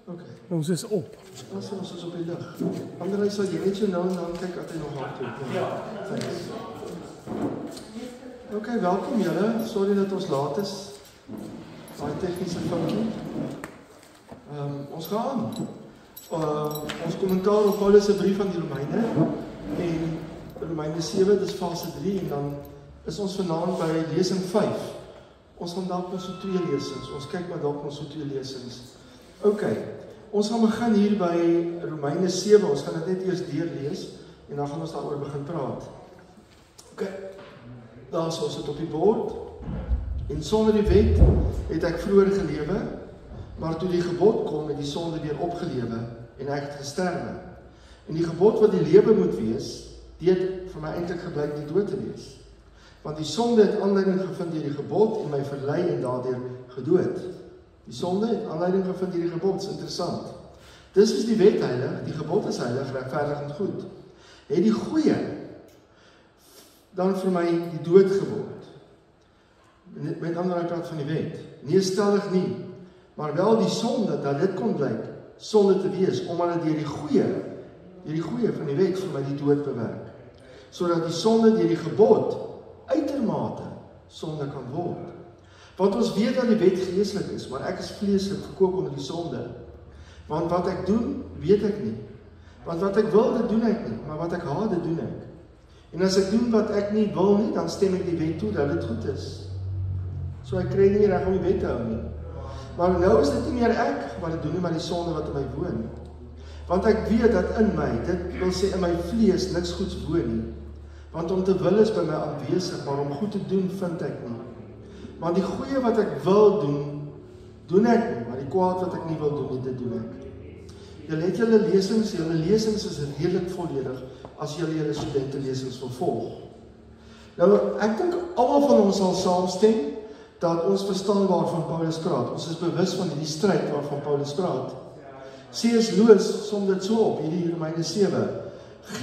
Okay. Ons is op. Ons is op die lig. Anderlei sal jy net so nou en dan kyk dat hy nog hardloop. Ja. Thanks. Okay, welkom julle. Sorry dat ons laat is. Daai tegniese foutjie. Ons gaan ons kommentaar op Paulus se brief aan die Romeine en Romeine 7, dis fase 3 en dan is ons vanaand by lesing 5. Ons gaan dalk ons so 2 lesings. Ons kyk maar dalk ons so 2 lesings. Okay. Ons gaan begin hier by Romeine 7. Ons gaan dit net eers deurlees en dan gaan ons daaroor begin praat. Okay. Daar is ons dit op die bord. En sonder die wet het ek vroeër gelewe, maar toe die gebod kom het die sonde weer opgelewe en ek het gesterwe. En die gebod wat die lewe moet wees, dit het vir my eintlik gebleik die dood te wees. Want die sonde het aanleiding gevind deur die gebod en my verlei en daardeur gedood. Die sonde het aanleiding gevind deur die gebod, is interessant. Dis is die wet heilig, die gebod is heilig, regverdig en goed. Het die goeie dan vir my die dood geword. Met ander woorde praat van die wet. Nee, stellig nie, maar wel die sonde dat dit kon blyk sonde te wees, omdat dit deur die goeie van die wet vir my die dood bewerk. Sodat die sonde deur die gebod uitermate sonde kan word. Want ons weet dat die wet geestelik is, maar ek is vleeslik verkoop onder die sonde. Want wat ek doen, weet ek nie. Want wat ek wil, dit doen ek nie, maar wat ek haat, dit doen ek. En as ek doen wat ek nie wil nie, dan stem ek die wet toe dat dit goed is. So ek kry nie reg om die wet te hou nie. Maar nou is dit nie meer ek wat dit doen nie, maar die sonde wat in my woon. Want ek weet dat in my, dit wil sê in my vlees, niks goeds woon nie. Want om te wil is by my aanwesig, maar om goed te doen vind ek nie. Want die goeie wat ek wil doen, doen ek nie, maar die kwaad wat ek nie wil doen nie, dit doen ek. Julle het julle lesings is redelik volledig as julle studentelesings vervolg. Nou, ek dink almal van ons sal saamstem dat ons verstaan waarvan Paulus praat. Ons is bewus van die stryd waarvan Paulus praat. C.S. Lewis som dit so op, hierdie Romeine 7.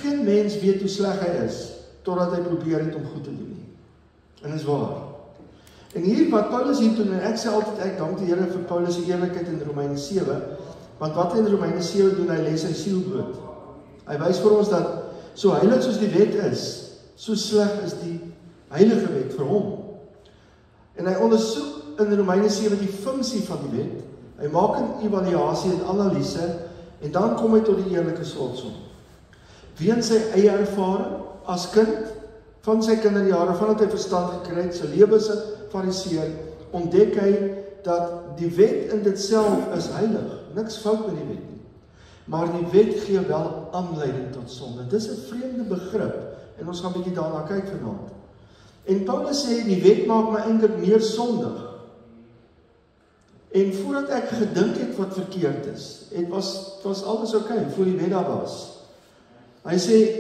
Geen mens weet hoe sleg hy is, totdat hy probeer het om goed te doen. En dis waar. En hier wat Paulus hier doen, en ek sê altyd, ek dank die Here vir Paulus se eerlikheid in Romeine 7, want wat in Romeine 7 doen, hy lê sy siel bloot. Hy wys vir ons dat, so heilig soos die wet is, so sleg is die heilige wet vir hom. En hy ondersoek in Romeine 7 die funksie van die wet, hy maak 'n evaluasie en analise, en dan kom hy tot die eerlike slotsom. Weens sy eie ervaring, as kind, van sy kinderjare, vandat hy verstand gekry het, sy lewe as 'n fariseer, ontdek hy dat die wet in dit self is heilig, niks fout met die wet nie. Maar die wet gee wel aanleiding tot sonde. Dis 'n vreemde begrip, en ons gaan 'n bietjie daarna kyk vanaand. En Paulus sê, die wet maak my eintlik meer sondig. En voordat ek gedink het wat verkeerd is, het was alles oké, voor die wet daar was. Hy sê,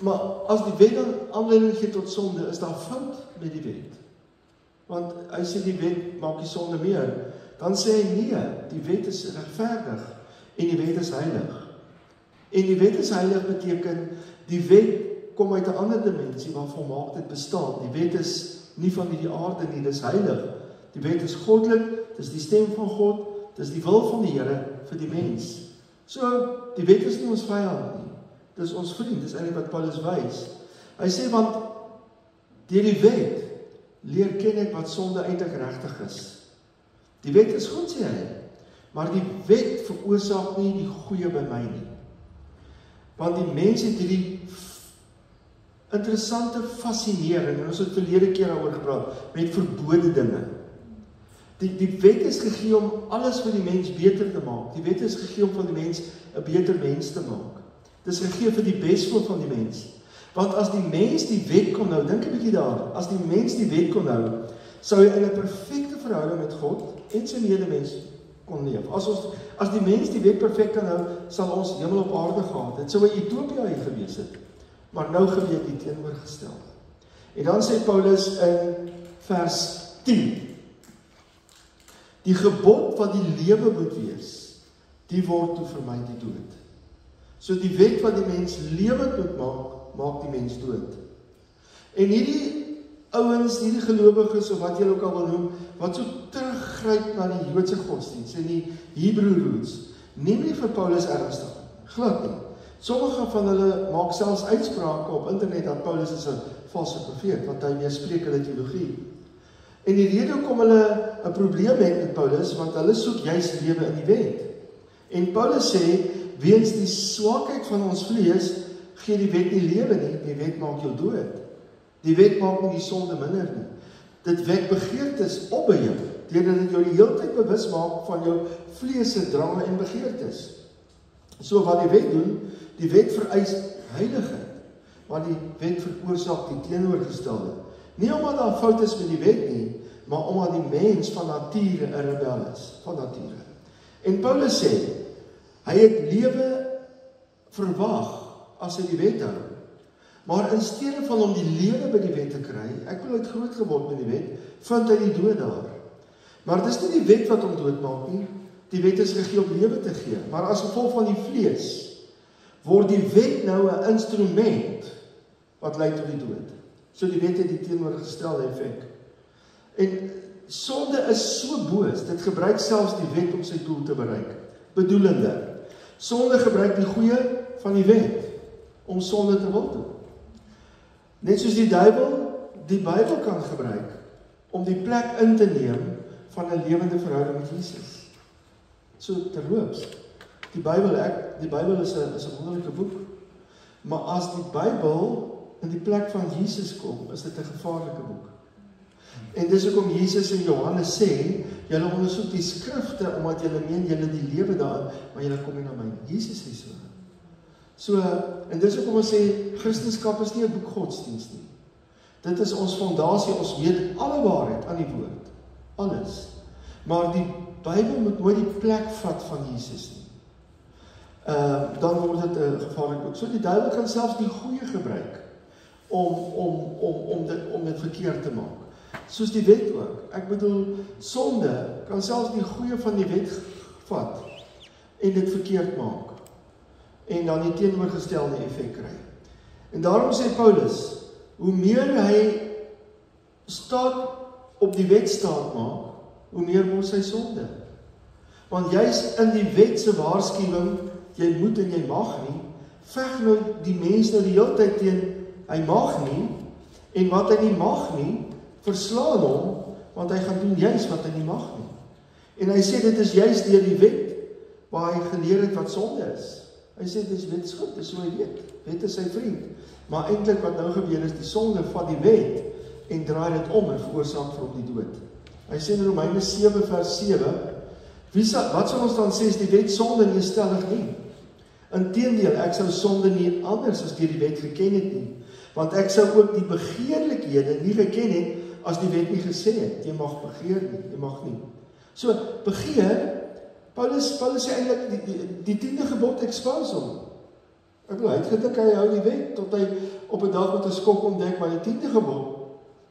maar as die wet dan aanleiding gee tot sonde, is daar fout met die wet. Want hy sê die wet maak die sonde meer. Dan sê hy nee, die wet is regverdig en die wet is heilig. En die wet is heilig beteken, die wet kom uit 'n ander dimensie waar volmaaktheid bestaan. Die wet is nie van hierdie aarde nie, dis heilig. Die wet is goddelik, dis die stem van God, dis die wil van die Here vir die mens. So, die wet is nie ons vyand nie. Dis ons vriend, dis eintlik wat Paulus wys. Hy sê, want deur die wet leer ken ek wat sonde eintlik regtig is. Die wet is goed, sê hy, maar die wet veroorsaak nie die goeie by my nie. Want die mens het hierdie interessante fascinering, en ons het verlede keer daaroor gepraat, met verbode dinge. Die wet is gegee om alles vir die mens beter te maak. Die wet is gegee om van die mens 'n beter mens te maak. Dit is gegee vir die beswil van die mens. Want as die mens die wet kon hou, dink 'n bietjie daar, as die mens die wet kon hou, sou hy in 'n perfekte verhouding met God en sy medemens kon leef. As die mens die wet perfek kan hou, sal ons hemel op aarde gehad. Dit sou 'n utopia hier gewees het. Maar nou gebeur die teenoorgestelde. En dan sê Paulus in vers 10, die gebod wat die lewe moet wees, die word toe vir my die dood. So die wet wat die mens lewend moet maak die mens dood. En hierdie ouens, hierdie gelowiges, of wat jy ook al wil noem, wat so teruggryp na die Joodse godsdienst en die Hebrew roots, neem nie vir Paulus ernstig, glad nie. Sommige van hulle maak selfs uitsprake op internet dat Paulus is 'n valse profeet, want hy weerspreek hulle teologie. En die rede hoekom hulle 'n probleem het met Paulus, want hulle soek juis lewe in die wet. En Paulus sê, weens die swakheid van ons vlees, gee die wet nie lewe nie, die wet maak jou dood. Die wet maak nie die sonde minder nie. Dit wek begeertes op by jou, deurdat dit jou die hele tyd bewus maak van jou vlees se drange en begeertes. So wat die wet doen, die wet vereis heiligheid, maar die wet veroorsaak die teenoorgestelde. Nie omdat daar fout is met die wet nie, maar omdat die mens van nature 'n rebel is, van nature. En Paulus sê, hy het lewe verwag as hy die wet hou. Maar in steede van om die lewe by die wet te kry, ek wil uit groot geword met die wet, vind hy die dood daar. Maar dis nie die wet wat hom doodmaak nie, die wet is gegee om lewe te gee, maar as gevolg van die vlees, word die wet nou 'n instrument wat lei tot die dood. So die wet het die teenoorgestelde effek. En sonde is so boos, dit gebruik selfs die wet om sy doel te bereik. Bedoelende, sonde gebruik die goeie van die wet om sonde te wil doen. Net soos die Bybel kan gebruik om die plek in te neem van 'n lewende verhouding met Jesus. So terloops, die Bybel is 'n wonderlike boek, maar as die Bybel in die plek van Jesus kom, is dit 'n gevaarlike boek. En dis hoekom Jesus in Johannes sê, julle ondersoek die skrifte omdat julle meen julle die lewe daarin, maar julle kom nie na my. Jesus sê so. So, en dis hoekom ons sê, Christendom is nie 'n boek godsdienst nie. Dit is ons fondasie, ons weet alle waarheid aan die woord. Alles. Maar die Bybel moet nooit die plek vat van Jesus nie. Dan word dit 'n gevaarlik boek. So die duiwel kan selfs die goeie gebruik om dit verkeerd te maak. Soos die wet ook. Ek bedoel, sonde kan selfs die goeie van die wet vat en dit verkeerd maak. En dan die teenoorgestelde effek kry. En daarom sê Paulus, hoe meer hy staat op die wet staat maak, hoe meer word sy sonde. Want juist in die wet se waarskuwing, jy moet en jy mag nie, veg nou die mens nou die hele tyd teen, hy mag nie, en wat hy nie mag nie, verslaan hom, want hy gaan doen juist wat hy nie mag nie. En hy sê dit is juist deur die wet, waar hy geleer het wat sonde is. Hy sê dit is wetenskap, dis so hy weet. Wet is sy vriend. Maar eintlik wat nou gebeur is, die sonde van die wet, en draai dit om en veroorsaak vir hom die dood. Hy sê in Romeine 7 vers 7, wat sal ons dan sê, is die wet sonde nie stellig nie? Inteendeel, ek sou sonde nie anders as deur die wet geken het nie, want ek sou ook die begeerlikhede nie geken het, as die wet nie gesê het, jy mag begeer nie, jy mag nie. So, begeer, Paulus sê eintlik, die 10de gebod expose hom. Ek bedoel, hy het gedink hy hou die wet, tot hy op 'n dag met 'n skok ontdek, maar die 10de gebod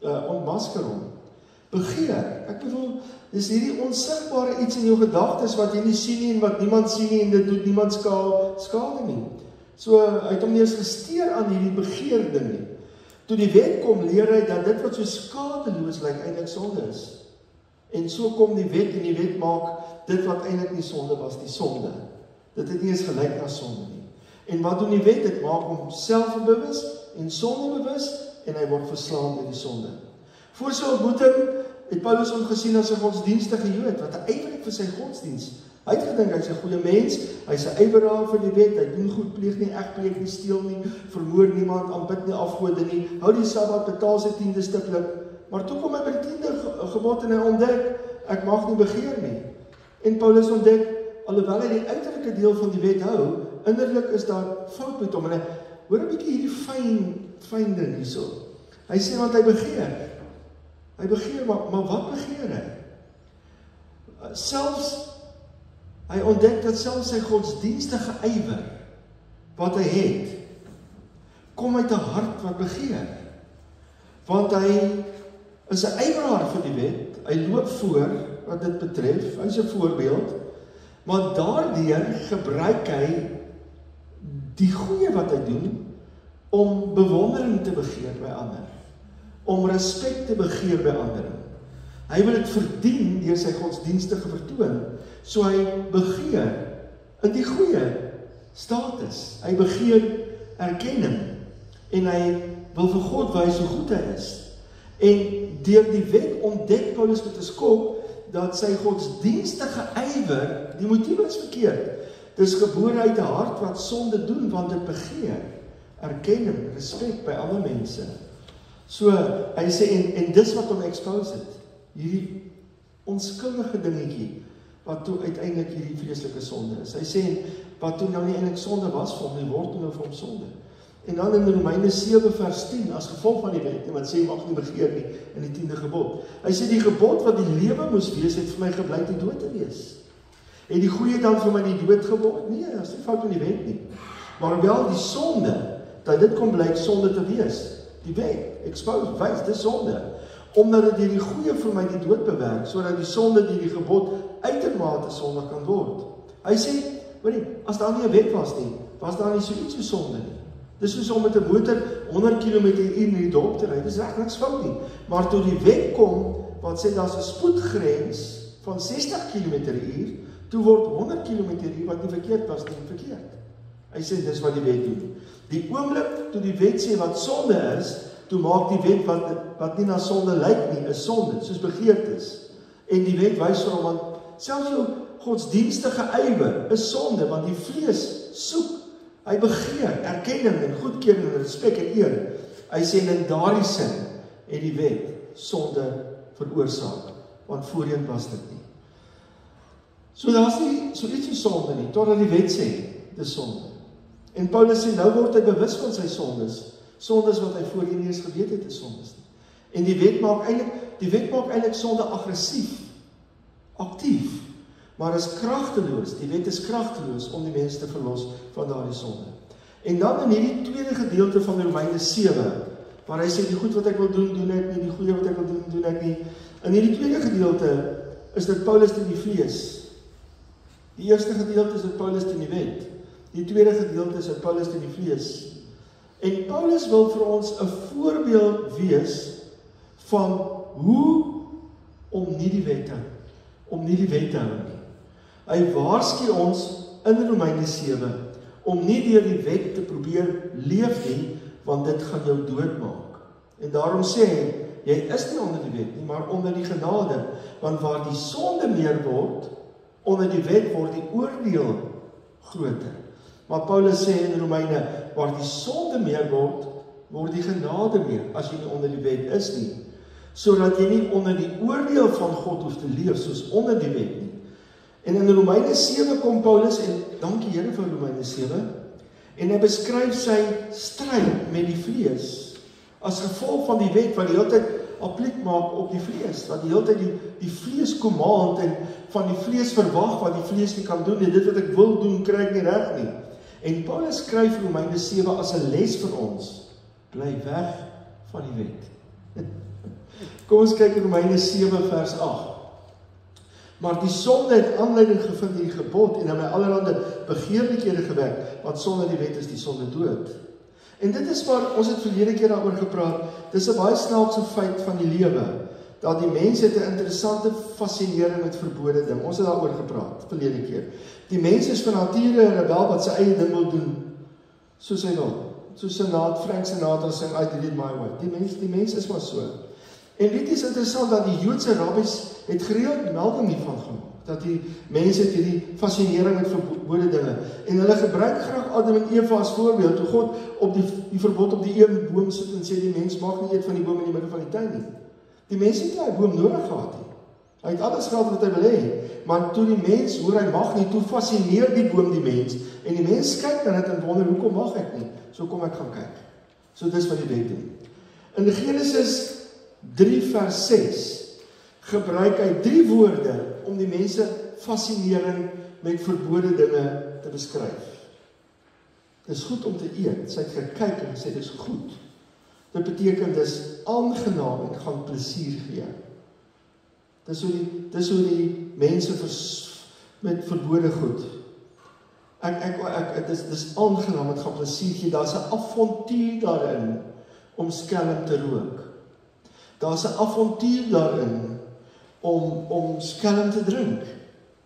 ontmasker hom. Begeer, ek bedoel, dis hierdie onsigbare iets in jou gedagtes, wat jy nie sien nie, en wat niemand sien nie, en dit doet niemand skade nie. So, hy het hom nie eens gesteer aan hierdie begeer ding nie. Toe die wet kom, leer hy dat dit wat so skadeloos lyk, eintlik sonde is. En so kom die wet, en die wet maak dit wat eintlik nie sonde was, die sonde. Dit het nie eens gelyk na sonde nie. En wat doen die wet? Dit maak hom selfbewus en sondebewus, en hy word verslaan met die sonde. Voor sy ontmoeting het Paulus hom gesien as 'n godsdienstige Jood, wat hy ywerig vir sy godsdienst. Hy het gedink hy's 'n goeie mens, hy's 'n ywerraar vir die wet, hy doen goed, pleeg nie egpleeg nie, steel nie, vermoor niemand, aanbid nie afgode nie, hou die Sabbat, betaal sy 10de stuklik. Maar toe kom hy by die 10de gebod en hy ontdek, ek mag nie begeer nie. En Paulus ontdek, alhoewel hy die uiterlike deel van die wet hou, innerlik is daar fout met hom. En hy, hoor 'n bietjie hierdie fyn ding hierso. Hy sê want hy begeer. Hy begeer, maar wat begeer hy? Hy ontdek dat selfs sy godsdienstige ywer, wat hy het, kom uit 'n hart wat begeer. Want hy is 'n ywerhaar vir die wet, hy loop voor wat dit betref, hy is 'n voorbeeld, maar daardeur gebruik hy die goeie wat hy doen, om bewondering te begeer by ander, om respek te begeer by ander. Hy wil dit verdien deur sy godsdienstige vertoon, so hy begeer in die goeie status. Hy begeer erkenning en hy wil vir God wys hoe goed hy is. En deur die wet ontdek Paulus met 'n skok dat sy godsdienstige ywer, die motief is verkeerd. Dis gebore uit 'n hart wat sonde doen, want dit begeer erkenning, respek by ander mense. So, hy sê, en dis wat hom expose het, hierdie onskuldige dingetjie, wat toe uiteindelik hierdie vreeslike sonde is. Hy sê, wat toe nou nie eintlik sonde was vir hom, nie word nou vir hom sonde. En dan in Romeine 7 vers 10, as gevolg van die wet, wat sê, mag nie begeer nie, in die 10de gebod. Hy sê, die gebod wat die lewe moes wees, het vir my gebleik die dood te wees. En die goeie dan vir my die dood geword? Nee, dat is nie fout in die wet nie. Maar wel die sonde, dat dit kon blyk sonde te wees. Die wet, expose, wys, dis sonde. Omdat dit die goeie vir my die dood bewerk, sodat die sonde die gebod uitermate sondig kan word. Hy sê, hoorie, as daar nie 'n wet was nie, was daar nie so iets so sonde nie. Dis soos om met 'n motor 100 km/h in die dorp te ry, dis reg niks fout nie. Maar toe die wet kom, wat sê daar's 'n spoedgrens van 60 km/h, toe word 100 km/h wat nie verkeerd was nie, verkeerd. Hy sê dis wat die wet doen. Die oomblik toe die wet sê wat sonde is, toe maak die wet wat nie na sonde lyk nie, is sonde, soos begeertes. En die wet wys vir hom, want selfs jou godsdienstige ywer is sonde, want die vlees soek, hy begeer erkenning en goedkeuring en respek en eer. Hy sê in daardie sin het die wet sonde veroorsaak, want voorheen was dit nie. So daar's nie so iets so sonde nie, totdat die wet sê, dis sonde. En Paulus sê, nou word hy bewus van sy sondes wat hy voorheen nie eens geweet het is sondes nie. En die wet maak eintlik sonde aggressief, aktief, maar is kragteloos. Die wet is kragteloos om die mens te verlos van daardie sonde. En dan in hierdie tweede gedeelte van Romeine 7, waar hy sê, die goed wat ek wil doen, doen ek nie, die goeie wat ek wil doen, doen ek nie. In hierdie tweede gedeelte is dit Paulus teen die vlees. Die eerste gedeelte is dit Paulus teen die wet. Die tweede gedeelte is dit Paulus teen die vlees. En Paulus wil vir ons 'n voorbeeld wees van hoe om nie die wet te hou nie. Hy waarsku ons in Romeine 7 om nie deur die wet te probeer leef nie, want dit gaan jou doodmaak. En daarom sê hy, jy is nie onder die wet nie, maar onder die genade, want waar die sonde meer word, onder die wet word die oordeel groter. Maar Paulus sê in Romeine, waar die sonde meer word, word die genade meer, as jy nie onder die wet is nie, sodat jy nie onder die oordeel van God hoef te leef, soos onder die wet nie. En in Romeine 7 kom Paulus, en dankie Here vir Romeine 7, en hy beskryf sy stryd met die vlees, as gevolg van die wet, wat die hele tyd appliek maak op die vlees, wat die hele tyd die vlees command, en van die vlees verwag, wat die vlees nie kan doen, en dit wat ek wil doen, kry ek nie reg nie. En Paulus skryf Romeine 7 as 'n les vir ons, bly weg van die wet. Kom ons kyk in Romeine 7 vers 8. Maar die sonde het aanleiding gevind in die gebod en in my allerhande begeerlikhede gewek, want sonder die wet is die sonde dood. En dit is waar, ons het verlede keer daaroor gepraat, dis 'n baie snaakse feit van die lewe, dat die mens het 'n interessante fascinering met verbode ding. Ons het daaroor gepraat, verlede keer. Die mens is van nature 'n rebel wat sy eie ding wil doen, soos hy wil. Soos Frank Sinatra sê, I did it my way. Die mens is maar so. En dit is interessant dat die Joodse rabbies het gereeld melding hiervan gemaak, dat die mense het hierdie fascinering met verbode dinge, en hulle gebruik graag Adam en Eva as voorbeeld, toe God op die verbod op die een boom sit en sê, die mens mag nie eet van die boom in die middel van die tuin nie. Die mens het nie die boom nodig gehad nie. Hy het alles gehad wat hy wil hê, maar toe die mens hoor hy mag nie, toe fascineer die boom die mens, en die mens kyk na dit en wonder, hoekom mag ek nie? So kom ek gaan kyk. So dis wat die wet doen. In Genesis 3 vers 6 gebruik hy 3 woorde om die mense fascinering met verbode dinge te beskryf. Dit is goed om te eet. Sy het gekyk en gesê, dit is goed. Dit beteken, dit is aangenaam en gaan plesier gee. Dis hoe die mense met verbode goed. Dit is aangenaam, het gaan plesier gee. Daar is 'n avontuur daarin om skelm te rook. Daar is 'n avontuur daarin om skelm te drink.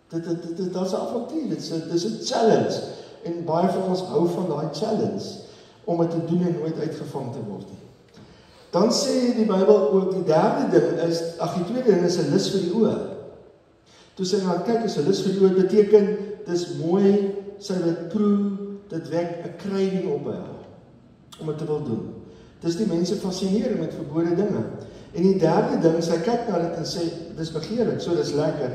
Dit is 'n avontuur, dit is 'n challenge. En baie van ons hou van daai challenge om dit te doen en nooit uitgevang te word nie. Dan sê die Bybel ook die derde ding is, die tweede ding is 'n lus vir die oë. Toe sê nou kyk, as 'n lus vir die oë beteken dis mooi, sy dit proe, dit wek 'n krywing op by haar om dit te wil doen. Dis die mense fascineer met verbode dinge. En die derde ding, sy kyk na dit en sê dis begeerlik, so dis lekker.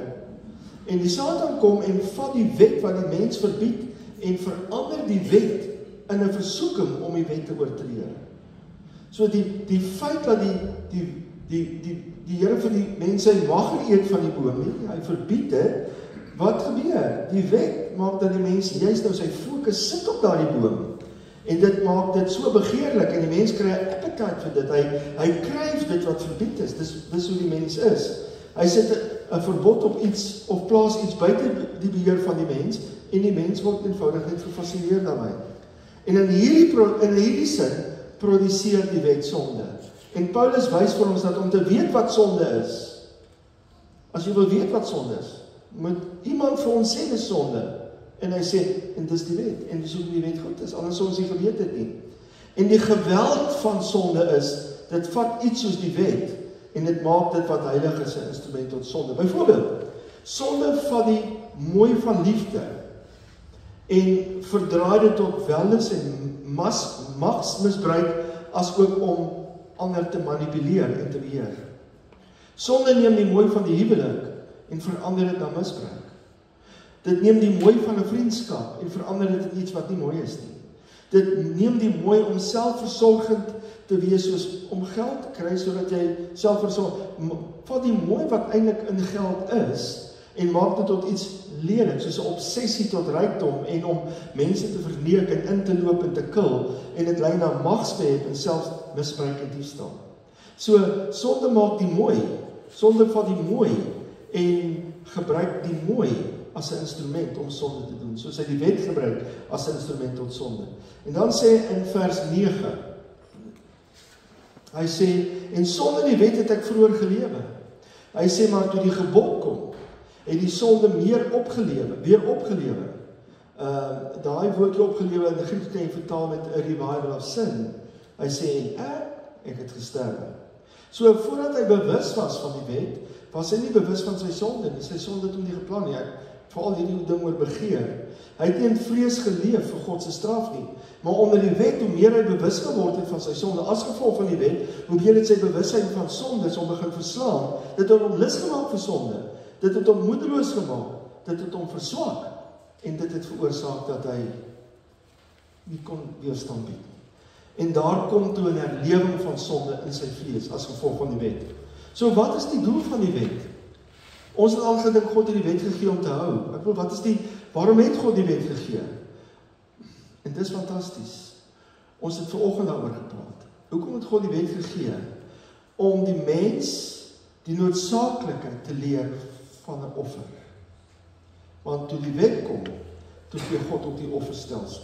En die Satan kom en vat die wet wat die mens verbied en verander die wet in 'n versoeking om die wet te oortree. So die feit dat die Here vir die mense mag nie eet van die boom nie, hy verbied dit. Wat gebeur? Die wet maak dat die mens juist nou sy fokus sit op daardie boom. En dit maak dit so begeerlik en die mens kry 'n appetite vir dit. Hy kryf dit wat verbied is. Dis hoe die mens is. Hy sit 'n verbod op iets of plaas iets buite die beheer van die mens en die mens word eenvoudig net gefascineer daarmee. En in hierdie sin produseer die wet sonde. En Paulus wys vir ons dat om te weet wat sonde is, as jy wil weet wat sonde is, moet iemand vir ons sê dis sonde. En hy sê, en dis die wet, en dis hoe die wet goed is, anders ons nie geweet het nie. En die geweld van sonde is, dit vat iets soos die wet, en dit maak dit wat heilig is 'n instrument tot sonde. Byvoorbeeld, sonde vat die mooi van liefde, en verdraai dit tot wellness en magsmisbruik, as ook om ander te manipuleer en te beheer. Sonde neem die mooi van die huwelik, en verander dit na misbruik. Dit neem die mooi van 'n vriendskap en verander dit in iets wat nie mooi is nie. Dit neem die mooi om selfversorgend te wees, soos om geld te kry sodat jy selfversorg. Vat die mooi wat eintlik in geld is en maak dit tot iets lelik, soos 'n obsessie tot rykdom en om mense te verneek en in te loop en te kill, en dit lei na magsbeheer en selfs misbruik en diefstal. So sonde maak die mooi. Sonde vat die mooi en gebruik die mooi as 'n instrument om sonde te doen, soos hy die wet gebruik as 'n instrument tot sonde. En dan sê in vers 9, hy sê, en sonder die wet het ek vroeër gelewe. Hy sê, maar toe die gebod kom, het die sonde weer opgelewe. Daai woordjie opgelewe in die Grieks kan jy vertaal met 'n revival of sin. Hy sê, en ek het gesterwe. So voordat hy bewus was van die wet, was hy nie bewus van sy sonde nie. Sy sonde het hom nie geplan nie. Veral hierdie ding oor begeer. Hy het nie in vrees geleef vir God se straf nie. Maar onder die wet, hoe meer hy bewus geword het van sy sonde, as gevolg van die wet, hoe meer het sy bewusheid van sonde hom begin verslaan. Dit het hom lus gemaak vir sonde. Dit het hom moedeloos gemaak. Dit het hom verswak. En dit het veroorsaak dat hy nie kon weerstand bied nie. En daar kom toe 'n herlewing van sonde in sy vlees as gevolg van die wet. So wat is die doel van die wet? Ons het al gedink God het die wet gegee om te hou. Ek wil, waarom het God die wet gegee? En dis fantasties. Ons het vanoggend daaroor gepraat. Hoekom het God die wet gegee? Om die mens die noodsaaklikheid te leer van 'n offer. Want toe die wet kom, toe gee God op die offerstelsel.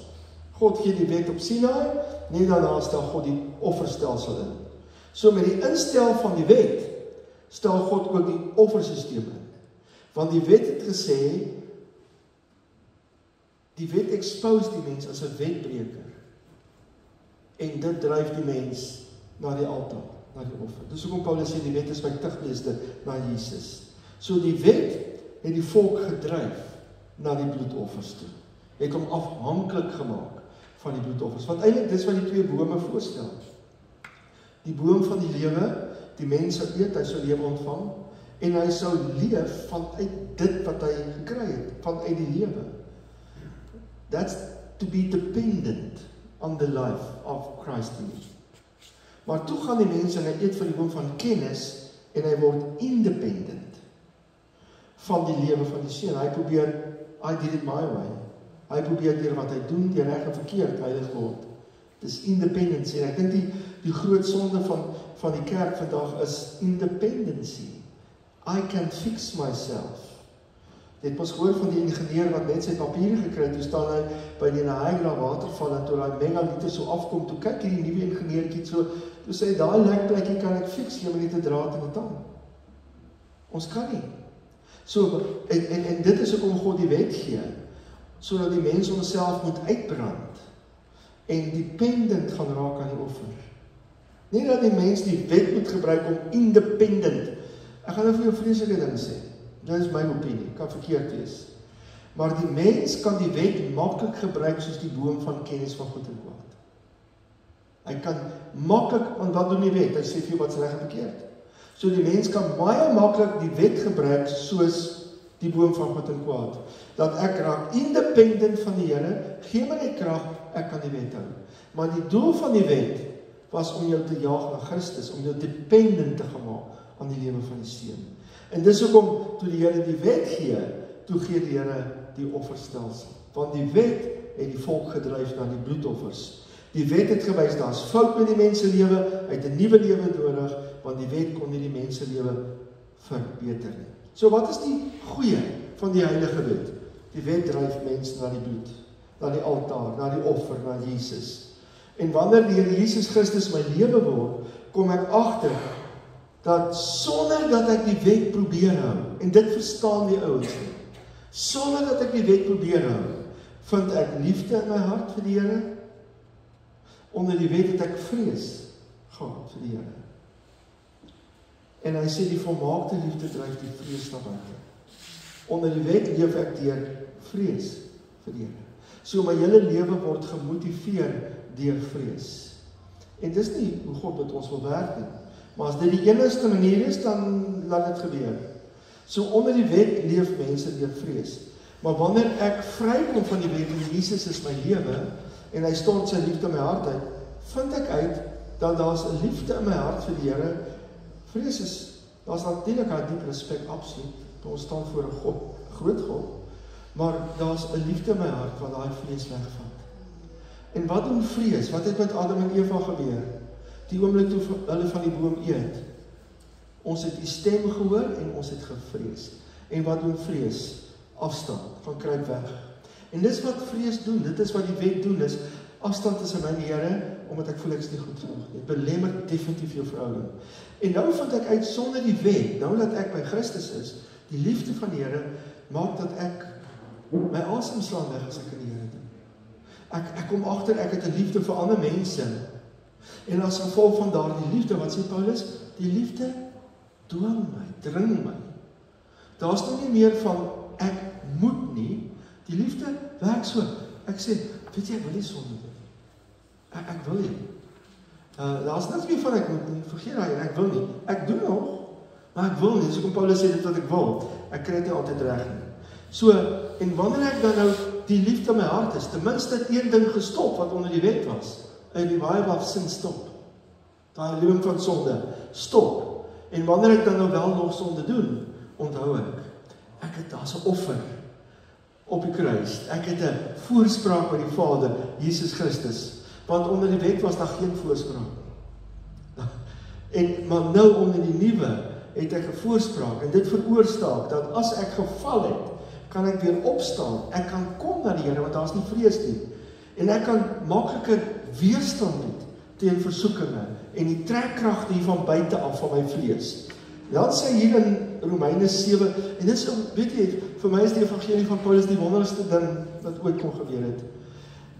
God gee die wet op Sinai, net daarna stel God die offerstelsel in. So met die instel van die wet, stel God ook die offersysteem in. Want die wet het gesê, die wet expose die mens as 'n wetbreker. En dit dryf die mens na die altaar, na die offer. Dis hoekom Paulus sê die wet is my tugbeeste na Jesus. So die wet het die volk gedryf na die bloedoffers toe. Het hom afhanklik gemaak van die bloedoffers. Want eintlik dis wat die twee bome voorstel. Die boom van die lewe, die mens sou eet, hy sou lewe ontvang, en hy sou leef vanuit dit wat hy gekry het, vanuit die lewe. That's to be dependent on the life of Christ in you. Maar toe gaan die mens en hy eet van die boom van kennis, en hy word independent van die lewe van die seun. Hy probeer, I did it my way. Hy probeer deur wat hy doen, deur reg en verkeerd heilig word. Dis independency. En ek dink die groot sonde van die kerk vandag is independency. I can fix myself. Jy het mos gehoor van die ingenieur wat net sy papiere gekry het, toe staan hy by die Niagara waterval en toe daai megaliter so afkom, toe kyk hierdie nuwe ingenieurtjie so, toe sê hy, daai lekplekkie kan ek fix, jy moet net 'n draad en 'n tang. Ons kan nie. So, en dit is ook om God die wet gee, sodat die mens homself moet uitbrand, en dependent gaan raak aan die offer. Nie dat die mens die wet moet gebruik om independent, ek gaan nou vir jou vreeslike ding sê, dit is my opinie, kan verkeerd wees, maar die mens kan die wet maklik gebruik soos die boom van kennis van goed en kwaad. Hy kan maklik, want wat doen die wet? Hy sê vir jou wat is reg en verkeerd. So die mens kan baie maklik die wet gebruik soos die boom van goed en kwaad. Dat ek raak independent van die Here, gee my die krag, ek kan die wet hou. Maar die doel van die wet was om jou te jaag na Christus, om jou dependent te gemaak aan die lewe van die Seun. En dis hoekom toe die Here die wet gee, toe gee die Here die offerstelsel. Want die wet het die volk gedryf na die bloedoffers. Die wet het gewys, daar is fout met die menselewe, hy het 'n nuwe lewe nodig, want die wet kon nie die menselewe verbeter nie. So wat is die goeie van die heilige wet? Die wet dryf mense na die bloed, na die altaar, na die offer, na Jesus. En wanneer die Here Jesus Christus my lewe word, kom ek agter dat sonder dat ek die wet probeer hou, en dit verstaan die ouens nie, sonder dat ek die wet probeer hou, vind ek liefde in my hart vir die Here. Onder die wet het ek vrees gehad vir die Here. En hy sê die volmaakte liefde dryf die vrees na buite. Onder die wet leef ek deur vrees vir die Here. So my hele lewe word gemotiveer deur vrees. En dis nie hoe God met ons wil werk nie. Maar as dit die enigste manier is, dan laat dit gebeur. So onder die wet leef mense deur vrees. Maar wanneer ek vrykom van die wet en Jesus is my lewe, en hy stort sy liefde in my hart uit, vind ek uit dat daar's 'n liefde in my hart vir die Here. Vrees is, daar's natuurlik 'n diep respek, absoluut. Ons staan voor 'n God, groot God, maar daar's 'n liefde in my hart wat daai vrees wegvat. En wat doen vrees? Wat het met Adam en Eva gebeur? Die oomblik toe hulle van die boom eet. Ons het die stem gehoor en ons het gevrees. En wat doen vrees? Afstand, van kruip weg. En dis wat vrees doen, dit is wat die wet doen, is afstand tussen my en die Here, omdat ek voel ek is nie goed genoeg. Dit belemmer definitief jou verhouding. En nou vind ek uit sonder die wet, nou dat ek by Christus is, die liefde van die Here, maak dat ek my asem slaan weg as ek in die Here doen. Ek kom agter, ek het 'n liefde vir ander mense. En as gevolg van daardie liefde, wat sê Paulus? Die liefde dwing my, dring my. Daar's nou nie meer van ek moet nie. Die liefde werk so. Ek sê, weet jy, ek wil nie sonde doen. Ek wil nie. Daar's niks meer van ek moet nie. Vergeet daai, ek wil nie. Ek doen nog, maar ek wil nie. So kom Paulus sê dit wat ek wil. Ek kry dit nie altyd reg nie. So, en wanneer ek dan nou die liefde in my hart is, ten minste het een ding gestop wat onder die wet was. En die revival of sin stop. Daai lewe van sonde stop. En wanneer ek dan nou wel nog sonde doen, onthou ek het daar's 'n offer op die kruis. Ek het 'n voorspraak by die Vader, Jesus Christus. Want onder die wet was daar geen voorspraak. Maar nou onder die nuwe het ek 'n voorspraak. En dit veroorsaak dat as ek geval het, kan ek weer opstaan. Ek kan kom na die Here, want daar's nie vrees nie. En ek kan makliker weerstand bied teen versoekinge en die trekkragte hier van buite af van my vlees. Dan sê hier in Romeine 7, en dis, weet jy, vir my is die evangelie van Paulus die wonderlikste ding wat ooit kon gebeur het.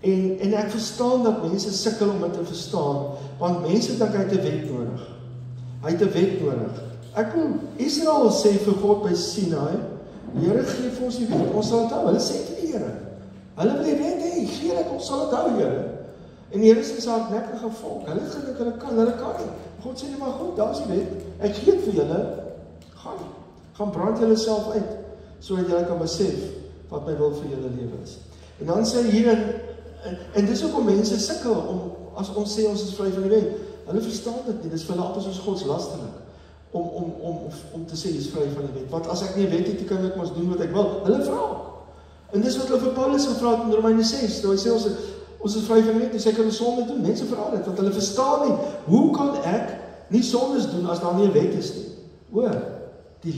En ek verstaan dat mense sukkel om dit te verstaan, want mense dink hy het 'n wet nodig. Hy het 'n wet nodig. Ek wil, Israel sê vir God by Sinai, die Here gee vir ons die wet, ons sal dit hou. Hulle sê vir die Here, hulle wil die wet hê, gee dit, ons sal dit hou, Here. En die Here is so hardnekkige volk, hulle gedink hulle kan nie. God sê nie, maar goed, daar is die wet, ek gee dit vir julle, gaan brand julle self uit, sodat julle kan besef wat my wil vir julle lewe is. En dan sê hier en dis ook om mense sukkel om, as ons sê ons is vry van die wet, hulle verstaan dit nie, dis vir hulle altyd soos godslasterlik om te sê jy is vry van die wet, want as ek nie wet het, kan ek mos doen wat ek wil. Hulle vra. En dis wat hulle vir Paulus gevra het in Romeine 6, toe hy sê ons is vry van die wet, dis ek kan sonde doen. Mense vra dit, want hulle verstaan nie, hoe kan ek nie sondes doen as daar nie 'n wet is nie? Hoor, die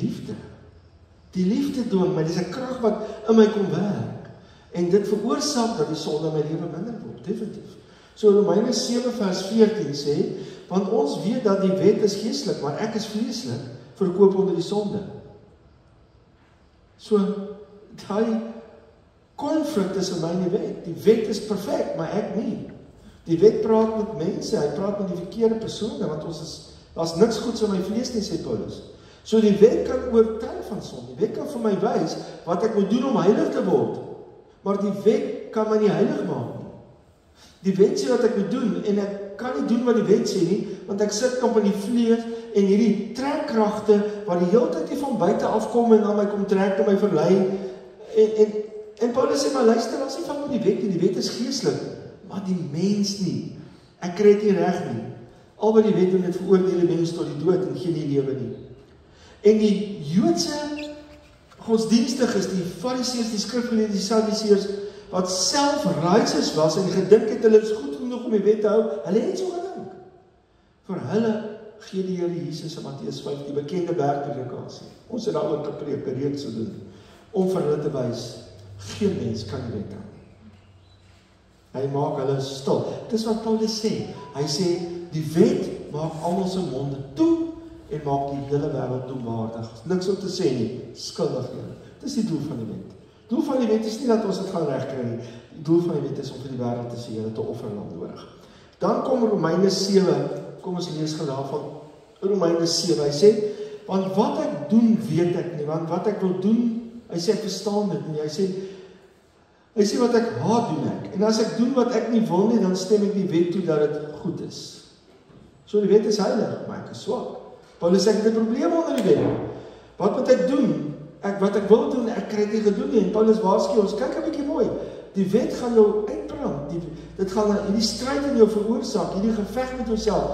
liefde doen, maar dis 'n krag wat in my kom werk. En dit veroorsaak dat die sonde in my lewe minder word, definitief. So Romeine 7 vers 14 sê, want ons weet dat die wet is geestelik, maar ek is vleeslik, verkoop onder die sonde. So, daai konflik tussen my en die wet. Die wet is perfek, maar ek nie. Die wet praat met mense, hy praat met die verkeerde persone, want daar's niks goeds in my vlees nie, sê Paulus. So die wet kan oortuig van sonde. Die wet kan vir my wys wat ek moet doen om heilig te word. Maar die wet kan my nie heilig maak nie. Die wet sê wat ek moet doen, en ek kan nie doen wat die wet sê nie, want ek sit op in die vlees, en hierdie trekkragte, wat die hele tyd van buite afkom, en aan my kom trek, en my verlei, en Paulus sê, maar luister, as jy van met die wet, die wet is geestelik, maar die mens nie, ek kry dit nie reg nie, al wat die wet doen, het veroordeel die mens tot die dood, en geen die lewe nie, en die Joodse godsdienstiges, die Fariseërs, die skrifgeleerdes, die Sadduseërs, wat self righteous was, en gedink het, hulle is goed genoeg om die wet te hou, hulle het so gedink. Vir hulle gee die Here Jesus in Matteus 5, die bekende bergpredikasie. Ons het daaroor gepreek, reeds so doen, om vir hulle te wys, geen mens kan die wet hou nie. Hy maak hulle stil. Dis wat Paulus sê. Hy sê, die wet maak almal se monde toe, en maak die hele wêreld doemwaardig. Niks om te sê nie, skuldig nie. Dis die doel van die wet. Die doel van die wet is nie dat ons dit gaan regkry nie. Die doel van die wet is om vir die wêreld te sê, julle het 'n offerlam nodig. Dan kom Romeine 7, kom ons lees gou daarvan, Romeine 7, hy sê, want wat ek doen, weet ek nie, want wat ek wil doen, hy sê, ek verstaan dit nie, hy sê wat ek haat doen ek, en as ek doen wat ek nie wil nie, dan stem ek die wet toe dat dit goed is. So die wet is heilig, maar ek is swak. Paulus sê, ek het 'n probleem onder die wet. Wat moet ek doen? Wat ek wil doen, ek kry dit nie gedoen nie. En Paulus waarsku ons, kyk 'n bietjie mooi. Die wet gaan jou uitbrand. Dit gaan hierdie stryd in jou veroorsaak, hierdie geveg met jouself.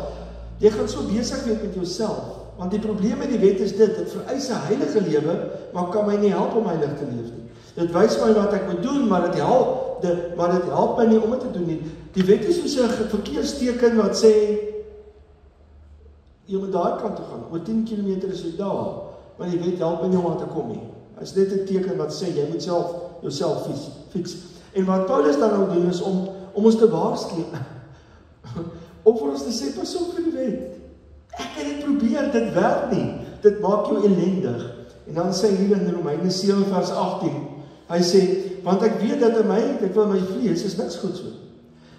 Jy gaan so besig wees met jouself. Want die probleem met die wet is dit vereis 'n heilige lewe, maar kan my nie help om heilig te leef nie. Dit wys my wat ek moet doen, maar dit help my nie om dit te doen nie. Die wet is soos 'n verkeersteken wat sê, jy moet daai kant toe gaan, oor 10 km is jy daar, maar die wet help my nie om aan te kom nie. Hy is net 'n teken wat sê, jy moet jouself fix. En wat Paulus dan nou doen is om ons te waarsku, om vir ons te sê, pas op vir die wet. Ek het dit probeer, dit werk nie. Dit maak jou ellendig. En dan sê hier in Romeine 7 vers 18, hy sê, want ek weet dat in my, dit wil my vlees, is niks goed so.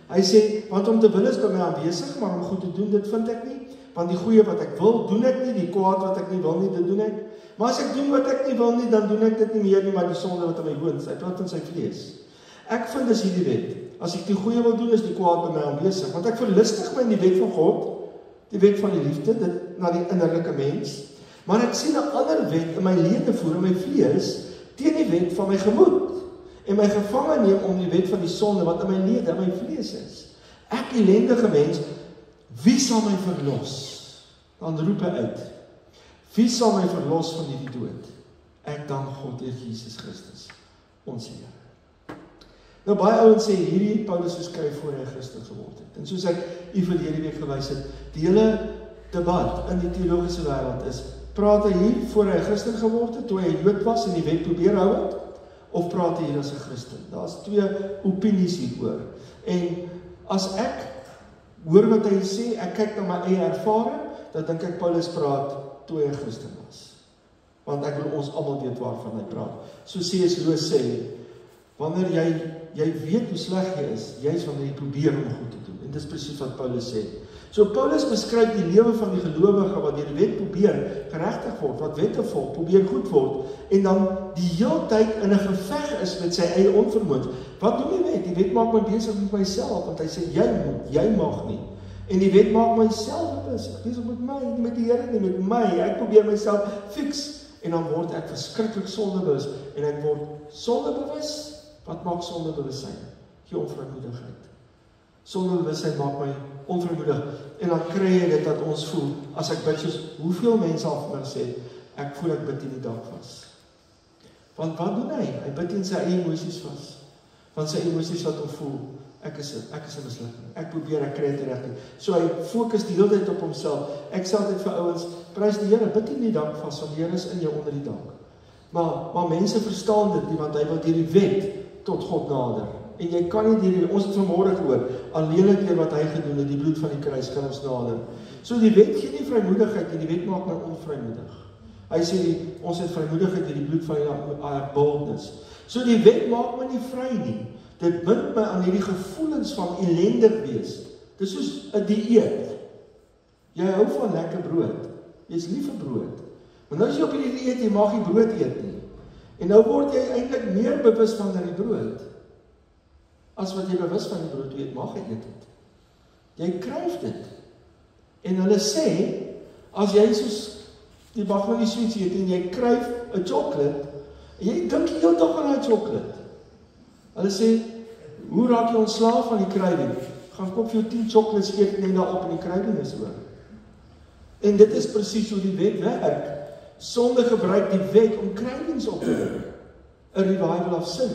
Hy sê, want om te wil is by my aanwesig, maar om goed te doen, dit vind ek nie. Want die goeie wat ek wil, doen ek nie, die kwaad wat ek nie wil nie, dit doen ek. Maar as ek doen wat ek nie wil nie, dan doen ek dit nie meer nie, maar die sonde wat in my woon, hy praat van sy vlees. Ek vind is hierdie wet. As ek die goeie wil doen, is die kwaad by my aanwesig. Want ek verlustig my in die wet van God, die wet van die liefde, dit na die innerlike mens. Maar ek sien 'n ander wet in my lede voer, in my vlees, teen die wet van my gemoed. En my gevange neem om die wet van die sonde, wat in my lede, in my vlees is. Ek ellendige mens, wie sal my verlos? Dan roep hy uit. Wie sal my verlos van hierdie dood? Ek dank God deur Jesus Christus, ons Here. Nou baie ouens sê hierdie Paulus geskryf voor hy Christen geword het. En soos ek verlede week gewys het, die hele debat in die teologiese wêreld is, praat hy hier voor hy Christen geword het, toe hy 'n Jood was en die wet probeer hou het, of praat hy hier as 'n Christen? Daar's twee opinies hieroor. En as ek hoor wat hy sê, ek kyk na my eie ervaring, dan dink ek Paulus praat toe hy 'n Christen was. Want ek wil ons almal weet waarvan hy praat. So C.S. Lewis sê, wanneer jy weet hoe sleg jy is wanneer jy probeer om goed te doen. En dis presies wat Paulus sê. So Paulus beskryf die lewe van die gelowige wat deur die wet probeer geregtig word, wat wette volg, probeer goed word, en dan die hele tyd in 'n geveg is met sy eie onvermoë. Wat doen die wet? Die wet maak my besig met myself, want hy sê jy mag nie. En die wet maak myself besig met my, nie met die Here nie, met my. Ek probeer myself fix, en dan word ek verskriklik sondebewus, en ek word sondebewus. Wat maak sondebewussyn? Jou onvrymoedigheid. Sondebewussyn maak my onvrymoedig, en dan kry jy dit dat ons voel, as ek bid soos, hoeveel mense al vir my sê, ek voel ek bid in die dak vas. Want wat doen hy? Hy bid in sy eie emosies vas. Want sy emosies wat hom voel, ek is 'n mislukking. Ek probeer, ek kry dit reg nie. So hy fokus die hele tyd op homself. Ek sê altyd vir ouens, prys die Here, bid in die dak vas, want die Here is in jou onder die dak. Maar mense verstaan dit nie, want hy wil deur die wet tot God nader. En jy kan nie ons het vanmôre gehoor, alleenlik deur wat hy gedoen het, die bloed van die kruis kan ons nader. So die wet gee nie vrymoedigheid nie, die wet maak my onvrymoedig. Hy sê, ons het vrymoedigheid deur die bloed van die boldness. So die wet maak my nie vry nie. Dit bind my aan hierdie gevoelens van ellendig wees. Dis soos 'n dieet. Jy hou van lekker brood. Jy's lief vir brood. Maar nou as jy op hierdie dieet, jy mag nie brood eet nie. En nou word jy eintlik meer bewus van die brood, as wat jy bewus van die brood weet, mag jy eet dit. Jy kryf dit. En hulle sê, as jy soos, jy mag nou nie sweets eet en jy kryf 'n chocolate, en jy dink jy toch aan 'n chocolate. Hulle sê, hoe raak jy ontslaaf van die krywing? Gaan koop vir jou 10 chocolates, eet net daarop en die krywing is oor. En dit is presies hoe die wet werk. Sonde gebruik die wet om krywings op te doen. 'n revival of sin.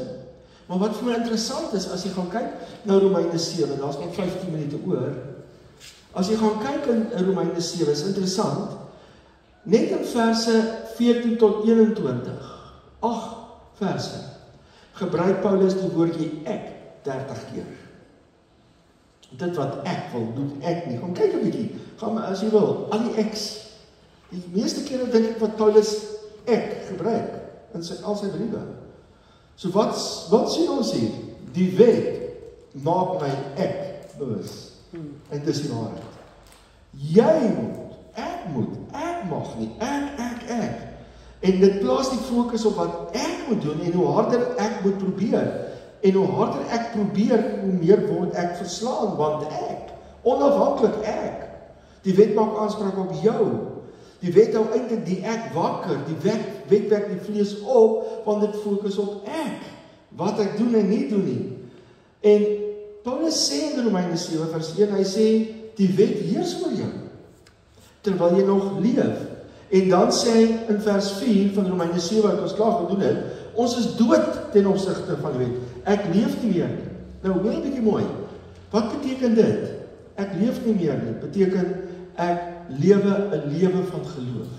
Maar wat vir my interessant is, as jy gaan kyk na Romeine 7, daar's nog 15 minute oor. As jy gaan kyk in Romeine 7, is interessant, net in verse 14 tot 21, 8 verse, gebruik Paulus die woordjie ek 30 keer. Dit wat ek wil, doen ek nie. Gaan kyk 'n bietjie, gaan as jy wil, al die eks. Die meeste kere dink ek wat Paulus ek gebruik in al sy briewe. So wat sien ons hier? Die wet maak my ek bewus. En dis die waarheid. Jy moet, ek mag nie, ek. En dit plaas die fokus op wat ek moet doen en hoe harder ek moet probeer. En hoe harder ek probeer, hoe meer word ek verslaan, want ek, onafhanklik ek. Die wet maak aanspraak op jou. Die wet hou eintlik die ek wakker, die wet wek die vlees op, want dit fokus op ek, wat ek doen en nie doen nie. En Paulus sê in Romeine 7 vers 1, hy sê, die wet heers oor jou, terwyl jy nog leef. En dan sê hy in vers 4 van Romeine 7, wat ons klaar gedoen het, ons is dood ten opsigte van die wet. Ek leef nie meer nie. Nou, hoor 'n bietjie mooi. Wat beteken dit? Ek leef nie meer nie. Beteken ek lewe 'n lewe van geloof.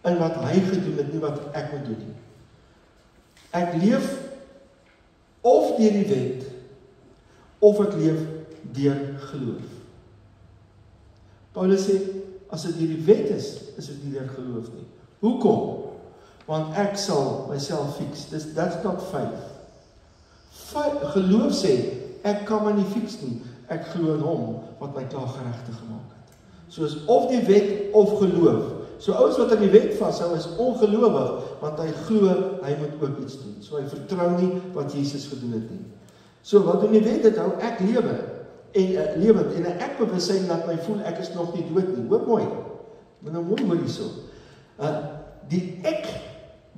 In wat hy gedoen het, nie wat ek moet doen nie. Ek leef of deur die wet, of ek leef deur geloof. Paulus sê, as dit deur die wet is dit nie deur geloof nie. Hoekom? Want ek sal myself fix. That's not faith. Geloof sê, ek kan my nie fix nie. Ek glo in hom wat my klaar geregtig gemaak het. So is of die wet of geloof. So ouens wat aan die wet vashou is ongelowig, want hy glo hy moet ook iets doen. So hy vertrou nie wat Jesus gedoen het nie. So wat doen die wet? Dit hou ek lewe en lewend en 'n ek bewussyn laat my voel ek is nog nie dood nie. Hoor mooi. Moet nou mooi hoor hierso. Die ek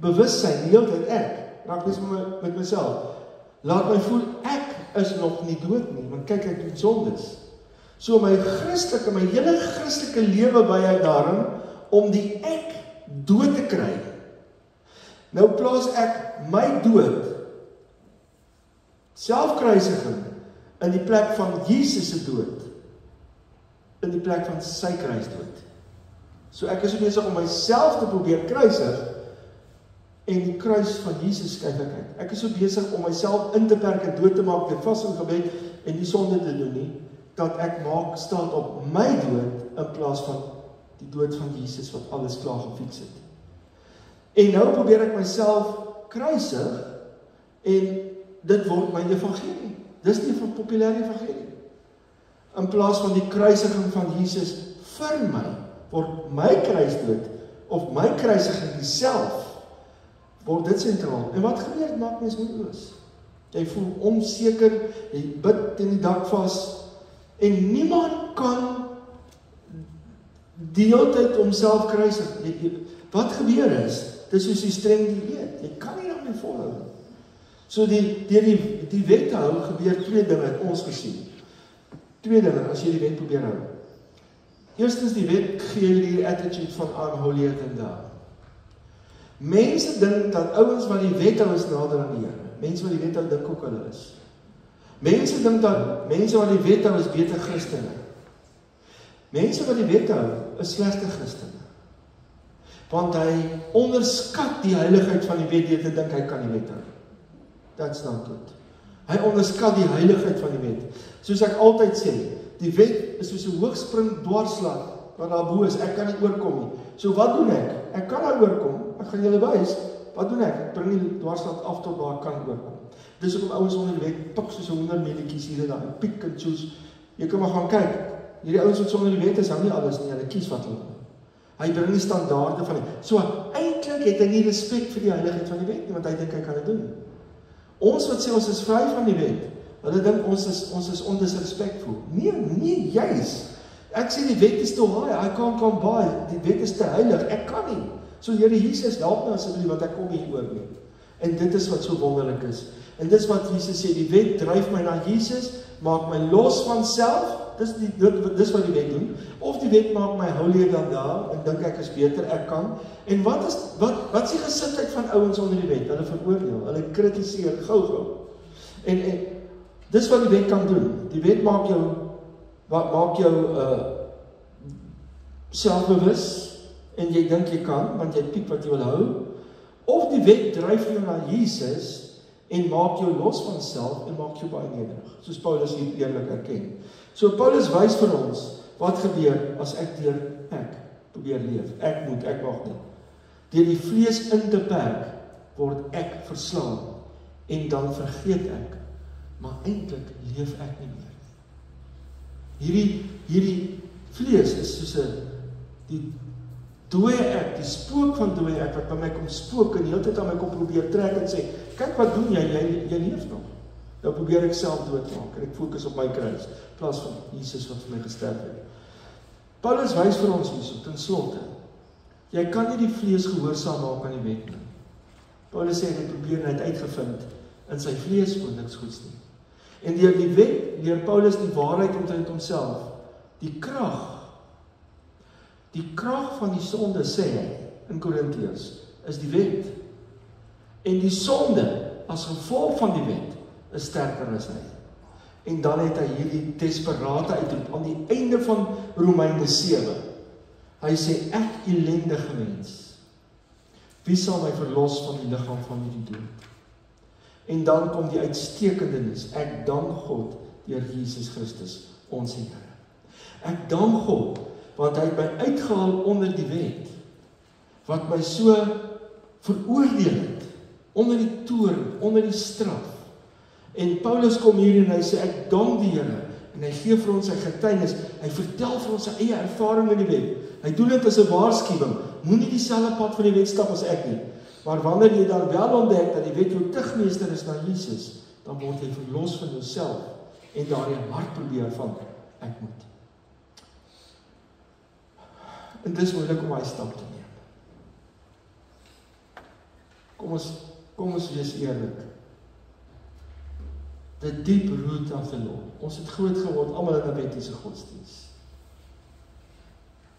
bewussyn, die hele tyd ek, raak dis met myself. Laat my voel ek is nog nie dood nie, want kyk ek doen sondes. So my hele Christelike lewe by hy daarin om die ek dood te kry. Nou plaas ek my dood, selfkruisiging, in die plek van Jesus se dood, in die plek van sy kruisdood. So ek is besig om myself te probeer kruisig, en die kruis van Jesus skryf ek uit. Ek is so besig om myself in te perk en dood te maak, deur vas in gebed en die sonde te doen nie, dat ek maak staat op my dood, in plaas van die dood van Jesus, wat alles klaar gefiks het. En nou probeer ek myself kruisig, en dit word my evangelie. Dis nie van populêre evangelie. In plaas van die kruisiging van Jesus vir my, word my kruisdood, of my kruisiging self, word dit sentraal. En wat gebeur? Dit maak mens moedeloos. Jy voel onseker, jy bid teen die dak vas, en niemand kan die hele tyd homself kruisig. Wat gebeur is, dis soos die streng dieet. Jy kan nie daarmee volhou. So die wet hou, gebeur twee dinge het ons gesien. Twee dinge, as jy die wet probeer hou. Eerstens, die wet gee die attitude van I'm holier than thou. Mense dink dat ouens wat die wet hou is nader aan die Here. Mense wat die wet hou dink ook hulle is. Mense dink dat mense wat die wet hou is beter Christene. Mense wat die wet hou is slegte Christene. Want hy onderskat die heiligheid van die wet deur te dink hy kan die wet hou. That's not good. Hy onderskat die heiligheid van die wet. Soos ek altyd sê, die wet is soos 'n hoogspring dwarsslag wat daar bo is, ek kan nie oorkom nie. So wat doen ek? Ek kan daar oorkom, ek gaan julle wys, wat doen ek? Ek bring die dwarsstraat af tot waar ek kan oorkom. Dis ook om ouens onder die wet, pik soos 100 medietjies hier en daar, piek en choose. Jy kan maar gaan kyk, hierdie ouens wat sonder die wet is, hou nie alles nie, hulle kies wat hulle wil. Hy bring die standaarde van die, so eintlik het hy nie respek vir die heiligheid van die wet nie, want hy dink hy kan dit doen. Ons wat sê ons is vry van die wet, hulle dink ons is ondisrespectful. Nee, juis. Ek sê die wet is te high, I can't come by, die wet is te heilig, ek kan nie. So Here Jesus, help my asseblief, want ek kom hier oor nie. En dit is wat so wonderlik is. En dis wat Jesus sê, die wet dryf my na Jesus, maak my los van self, dis wat die wet doen, of die wet maak my holier dan daar, en dink ek is beter, ek kan. En wat is die gesindheid van ouens onder die wet? Hulle veroordeel, hulle kritiseer, gou. En dis wat die wet kan doen. Die wet maak jou selfbewus, en jy dink jy kan, want jy piek wat jy wil hou, of die wet dryf jou na Jesus, en maak jou los van self, en maak jou baie nederig, soos Paulus hier eerlik erken. So Paulus wys vir ons, wat gebeur, as ek probeer leef, ek mag nie. Deur die vlees in te perk, word ek verslaan, en dan vergeet ek, maar eintlik leef ek nie meer. Hierdie vlees is soos die dooie ek, die spook van dooie ek, wat by my kom spook, en die hele tyd aan my kom probeer trek en sê, kyk wat doen jy leef nog. Nou probeer ek self doodmaak, en ek fokus op my kruis, in plaas van Jesus wat vir my gesterf het. Paulus wys vir ons hierso, ten slotte, jy kan nie die vlees gehoorsaam maak aan die wet nie. Paulus sê, hy probeer net uitgevind, in sy vlees kon niks goeds nie. En deur die wet, leer Paulus die waarheid omtrent homself, die krag van die sonde, sê hy, in Korintiërs, is die wet. En die sonde, as gevolg van die wet, is sterker as hy. En dan het hy hierdie desperate uitroep, aan die einde van Romeine 7. Hy sê, ek ellendige mens, wie sal my verlos van die liggaam van hierdie dood? En dan kom die uitstekende nuus, ek dank God deur Jesus Christus, ons Here. Ek dank God, want hy het my uitgehaal onder die wet, wat my so veroordeel het, onder die toorn, onder die straf. En Paulus kom hier en hy sê, ek dank die Here, en hy gee vir ons sy getuienis, hy vertel vir ons sy eie ervaring in die wet. Hy doen dit as 'n waarskuwing, moenie dieselfde pad van die wet stap as ek nie. Maar wanneer jy dan wel ontdek dat die wet jou tugmeester is na Jesus, dan word jy verlos van jouself, en daar jy hart probeer van, ek moet. En dit is moeilik om hy stap te neem. Kom ons wees eerlik. The deep root of the law. Ons het groot geword, almal in 'n wettiese godsdienst.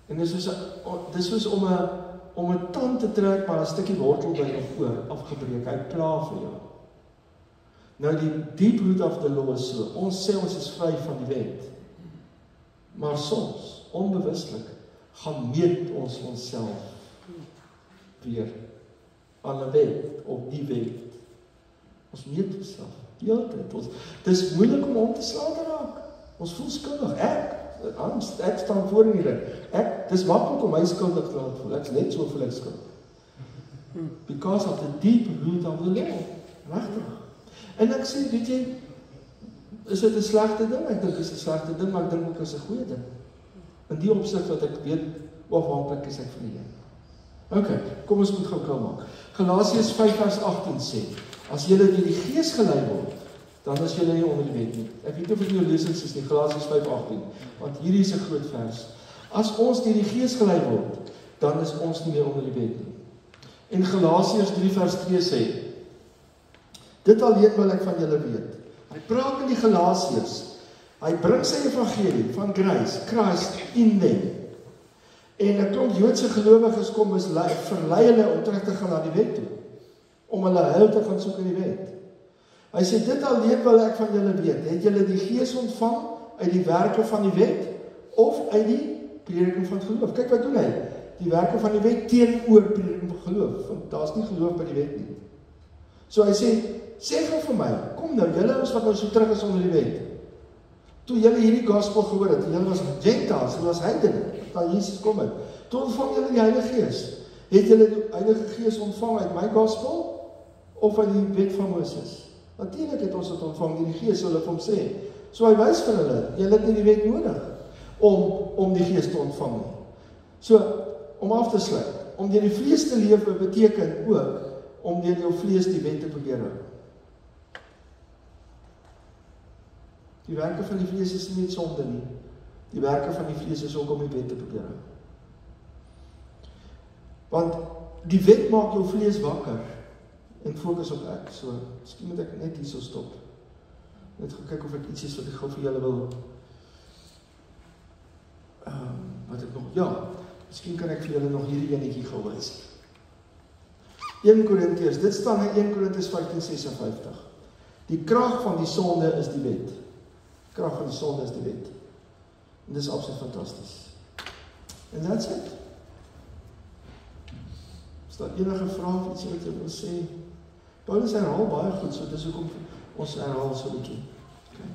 En dis soos om 'n tand te trek, maar 'n stukkie wortel by jou oor afgebreek. Hy pla vir jou. Nou die deep root of the law is so. Ons sê ons is vry van die wet. Maar soms, onbewuslik, gaan meet ons onsself weer aan 'n wet, op die wet. Ons meet onsself, die hele tyd. Dis moeilik om te slaan te raak. Ons voel skuldig. Ek staan voor in die ring. Dis maklik om my skuldig te laat voel. Ek net so voel ek skuldig. Because of the deep root of the law. Regtig. En ek sê, weet jy, is dit 'n slegte ding? Ek dink dit is 'n slegte ding, maar ek dink ook is 'n goeie ding. In die opsig wat ek weet, hoe afhanklik is ek van die Here. Okay, kom ons moet gou maak. Galasiërs 5 vers 18 sê, as julle deur die Gees gelei word, dan is julle nie onder die wet nie. Ek weet nie of dit jou lesings is nie, Galasiërs 5:18, want hierdie is 'n groot vers. As ons deur die Gees gelei word, dan is ons nie meer onder die wet nie. En Galasiërs 3 vers 2 sê, dit alleen wil ek van julle weet. Hy praat met die Galasiërs. Hy bring sy evangelie van grace, Christ in them. En 'n klomp Joodse gelowiges kom verlei hulle om terug te gaan na die wet toe, om hulle heil te gaan soek in die wet. Hy sê, dit alleen wil ek van julle weet, het julle die Gees ontvang uit die werke van die wet, of uit die prediking van geloof? Kyk wat doen hy, die werke van die wet teenoor prediking van geloof, want daar is nie geloof by die wet nie. So hy sê gou vir my, kom nou, julle ons wat nou so terug is onder die wet, toe julle hierdie gospel gehoor het, julle was Gentiles, julle was heidene, dat Jesus kom het. Toe ontvang julle die Heilige Gees. Het julle die Heilige Gees ontvang uit my gospel, of uit die wet van Moses? Natuurlijk het ons het ontvang deur die Gees, so hulle vir hom sê. So hy wys vir hulle, julle het nie die wet nodig, om die Gees te ontvang nie. So, om af te sluit, om deur die vlees te lewe beteken ook, om deur jou vlees die wet te probeer hou. Die werke van die vlees is nie net sonde nie. Die werke van die vlees is ook om die wet te probeer hou. Want die wet maak jou vlees wakker en fokus op ek. So, miskien moet ek net hier so stop. Net gaan kyk of ek iets is wat ek gou vir julle wil wat ek nog, ja, miskien kan ek vir julle nog hierdie enetjie gou wys. 1 Korintiërs, dit staan in 1 Korintiërs 15:56. Die krag van die sonde is die wet. Krag van die sonde is die wet. En dit is absoluut fantasties. And that's it. Is daar enige vraag of iets wat jy wil sê? Paulus herhaal baie goed, so dis hoekom ons herhaal so 'n bietjie. Okay.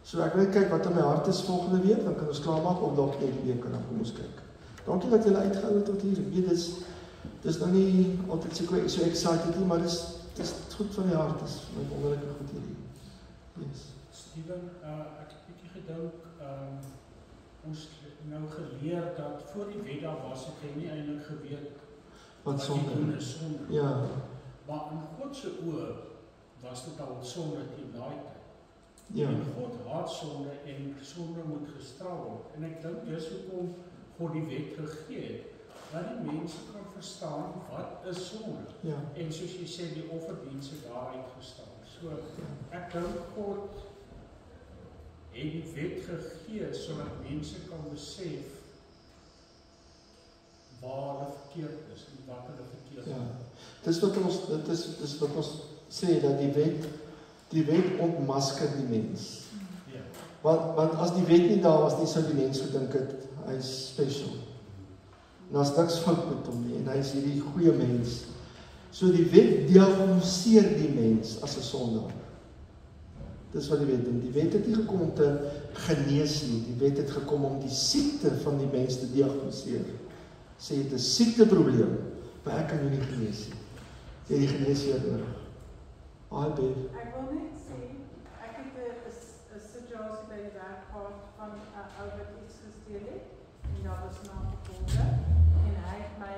So ek wil kyk wat in my hart is volgende week, dan kan ons klaarmaak of dalk net die week kan dan kom ons kyk. Dankie dat julle uitgehou het tot hier. Ek weet dis nou nie altyd so excited nie, maar dis goed van die hart, dis my wonderlike goed hierdie. Yes. Steven, ek het 'n bietjie gedink, ons nou geleer dat voor die wet daar was, het jy nie eintlik geweet wat sonde is sonde. Ja. Maar in God se oë was dit al sonde teen daai tyd. Ja. En God haat sonde en sonde moet gestraf word. En ek dink dis hoekom God die wet gegee het, dat die mense kan verstaan wat is sonde. Ja. En soos jy sê, die offerdienste daar uitgestaan. So, ek dink God het die wet gegee, sodat mense kan besef waar hulle verkeerd is en wat hulle verkeerd is. Ja. Dis wat ons sê, dat die wet ontmasker die mens. Ja. Want as die wet nie daar was nie, sou die mens gedink het, hy is special. En as niks fout met hom nie, en hy is hierdie goeie mens. So die wet diagnoseer die mens as 'n sondaar. Dis wat die wet doen. Die wet het nie gekom om te genees nie, die wet het gekom om die siekte van die mens te diagnoseer. Sê jy het 'n siekteprobleem, maar ek kan jou nie genees nie. Jy het die geneesheer nodig. Ek wil net sê, ek het 'n situasie by die werk gehad van 'n ou wat iets gesteel het, en daar was nagevolge, en hy het my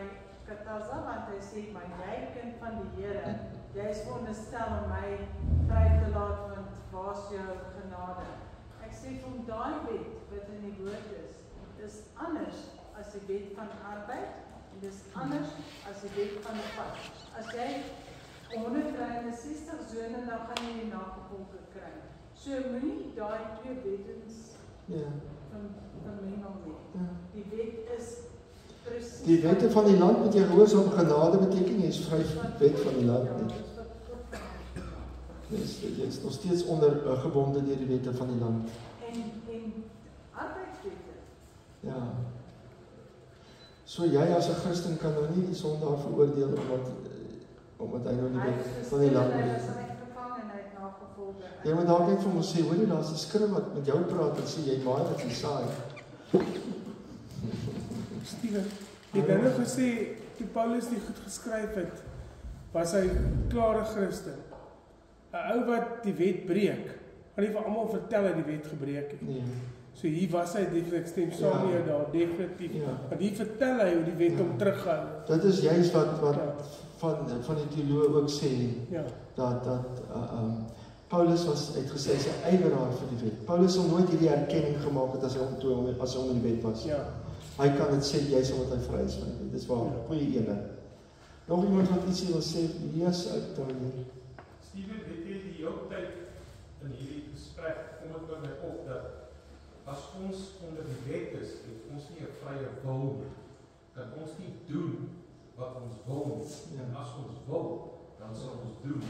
katasa, want hy sê, maar jy kind van die Here, jy is veronderstel om my vry te laat, want waar is jou genade? Ek sê vir hom, daai wet wat in die woord is anders as die wet van arbeid, en dis anders as die wet van die pad. As jy 160 sone, dan gaan jy die nagevolge kry. So moenie daai twee wettens vermengel nie. Die wet is presies. Die wette van die land moet jy gehoorsaam, genade beteken jy is vry wet van die land nie. Jy is nog steeds gebonde deur die wette van die land. En arbeidswette. Ja. So jy as 'n Christen kan nou nie die sondaar veroordeel omdat hy nou die wet van die land het. Hy is uitgevang en hy het nagevolge. Jy moet dalk net vir hom sê, hoor jy, daar's 'n skrif wat met jou praat en sê jy maai wat jy saai. Steven, jy het nou gesê toe Paulus die goed geskryf het, was hy klare Christen. 'n Ou wat die wet breek, gaan nie vir almal vertel hy die wet gebreek het. Nee. So hier was hy definitief, stem saam met jou daar, definitief. Want hier vertel hy hoe die wet hom terughou. Dit is juist wat van die teoloë ook sê, dat Paulus het gesê, hy is 'n ywerhaar vir die wet. Paulus sal nooit hierdie erkenning gemaak het as hy onder die wet was. Ja. Hy kan dit sê, juist omdat hy vry is van die wet. Dis waar, goeie ene. Nog iemand wat ietsie wil sê, lees uit dan hier. Steven, het jy die hele tyd in hierdie gesprek, kom het by my op, dat as ons onder die wet is, het ons nie 'n vrye wil nie. Kan ons nie doen wat ons wil nie. En as ons wil, dan sal ons doen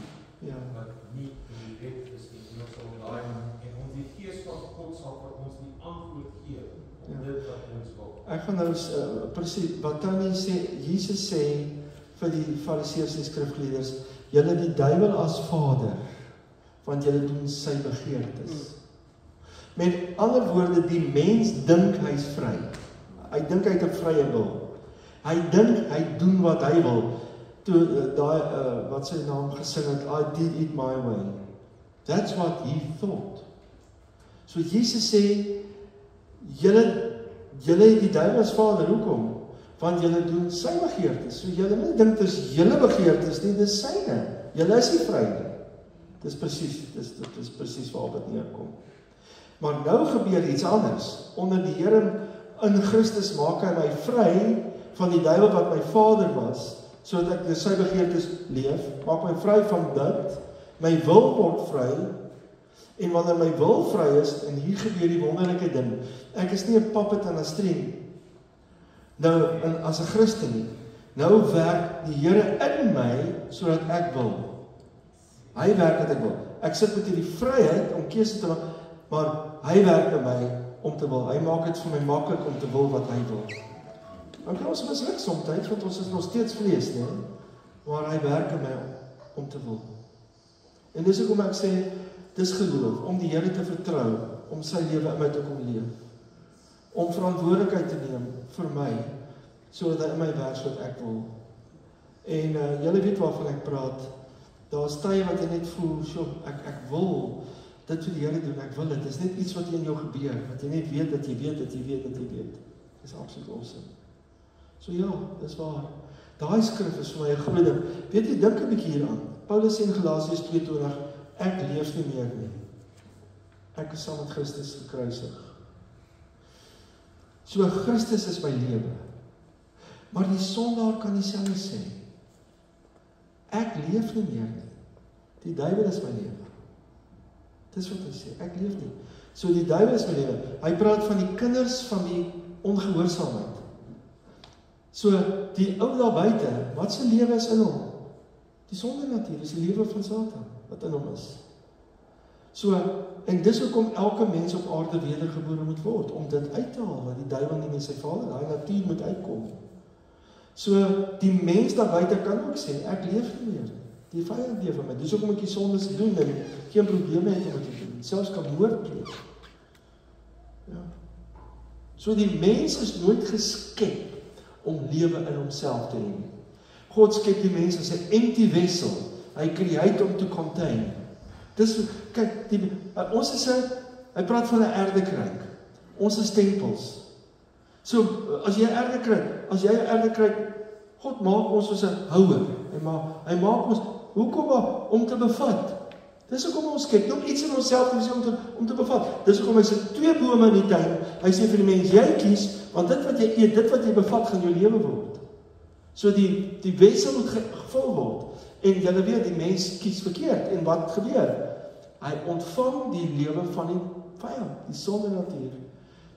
wat nie in die wet is nie. En ons sal daai, en ons die Gees van God sal vir ons die antwoord gee om dit wat ons wil. Ek gaan nou presies, wat Tannie sê, Jesus sê vir die Fariseërs en skrifgeleerders, julle die duiwel as vader, want julle doen sy begeertes. Met ander woorde, die mens dink hy is vry. Hy dink hy het 'n vrye wil. Hy dink hy doen wat hy wil. Toe wat sy naam gesing het, I did it my way. That's what he thought. So Jesus sê, julle het die duiwel as vader, hoekom? Want julle doen sy begeertes. So julle moet dink dit is julle begeertes nie, dis syne. Julle is nie vry nie. Dis presies waar dit neerkom. Maar nou gebeur iets anders. Onder die Here in Christus maak hy my vry van die duiwel wat my vader was, sodat ek deur sy begeertes leef, maak my vry van dit, my wil word vry, en wanneer my wil vry is, en hier gebeur die wonderlike ding, ek is nie 'n puppet en 'n string, nou, as 'n Christen nie, nou werk die Here in my, sodat ek wil. Hy werk wat ek wil. Ek sit met hierdie vryheid om keuse te maak, maar hy werk in my om te wil. Hy maak dit vir my maklik om te wil wat hy wil. Dan kan ons misluk soms, want ons is nog steeds vlees, nee? Maar hy werk in my om te wil. En dis hoekom ek sê, dis geloof, om die Here te vertrou, om sy lewe in my te kom leef. Om verantwoordelikheid te neem vir my, sodat hy in my werk sodat ek wil. En julle weet waarvan ek praat. Daar is tye wat jy net voel, so ek wil dit vir die Here doen, ek wil dit. Dit is net iets wat in jou gebeur, wat jy net weet dat jy weet, dat jy weet, dat jy weet. Dit is absoluut awesome. So ja, dis waar. Daai skrif is vir my 'n groot ding. Weet jy, dink 'n bietjie hieraan. Paulus sê in Galasiërs 2:20, ek leef nie meer nie. Ek is saam met Christus gekruisig. So Christus is my lewe. Maar die sondaar kan dieselfde sê. Ek leef nie meer nie. Die duiwel is my lewe. Dis wat hy sê, ek leef nie. So die duiwel is my lewe. Hy praat van die kinders van die ongehoorsaamheid. So die ou daar buite, wat se lewe is in hom? Die sonde natuur, is die lewe van Satan wat in hom is. So, en dis hoekom elke mens op aarde wedergebore moet word, om dit uit te haal, wat die duiwel nie met sy vader, daai natuur moet uitkom. So, die mens daar buite kan ook sê, ek leef nie meer. Die vyand leef in my. Dis hoekom ek die sondes doen en geen probleme het om dit te doen. Selfs kan moord pleeg. Ja. So die mens is nooit geskep om lewe in homself te hê. God skep die mens as 'n empty vessel. Hy create om to contain. Dis kyk, ons is hy praat van 'n erdekruik. Ons is tempels. So as jy 'n erdekruik, God maak ons soos 'n houer. Hy maak ons hoekom om te bevat. Dis hoekom ons skep, om iets in onsself te sê om te bevat. Dis hoekom hy sit 2 bome in die tuin. Hy sê vir die mens, jy kies, want dit wat jy eet, dit wat jy bevat, gaan jou lewe word. So die wessel moet gevul word. En julle weet, die mens kies verkeerd. En wat gebeur? Hy ontvang die lewe van die vyand, die sonde natuur.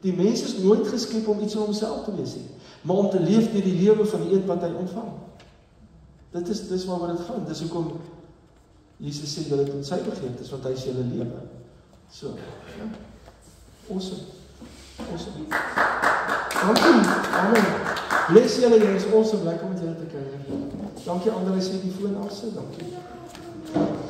Die mens is nooit geskep om iets in homself te wees nie, maar om te leef deur die lewe van die een wat hy ontvang. Dis waaroor dit gaan. Dis hoekom Jesus sê julle doen sy begeertes, want hy is julle lewe. So, ja. Awesome. Dankie. Amen. Bless julle, jy is awesome. Lekker om met julle te kuier. Dankie André, sê die foon af, dankie.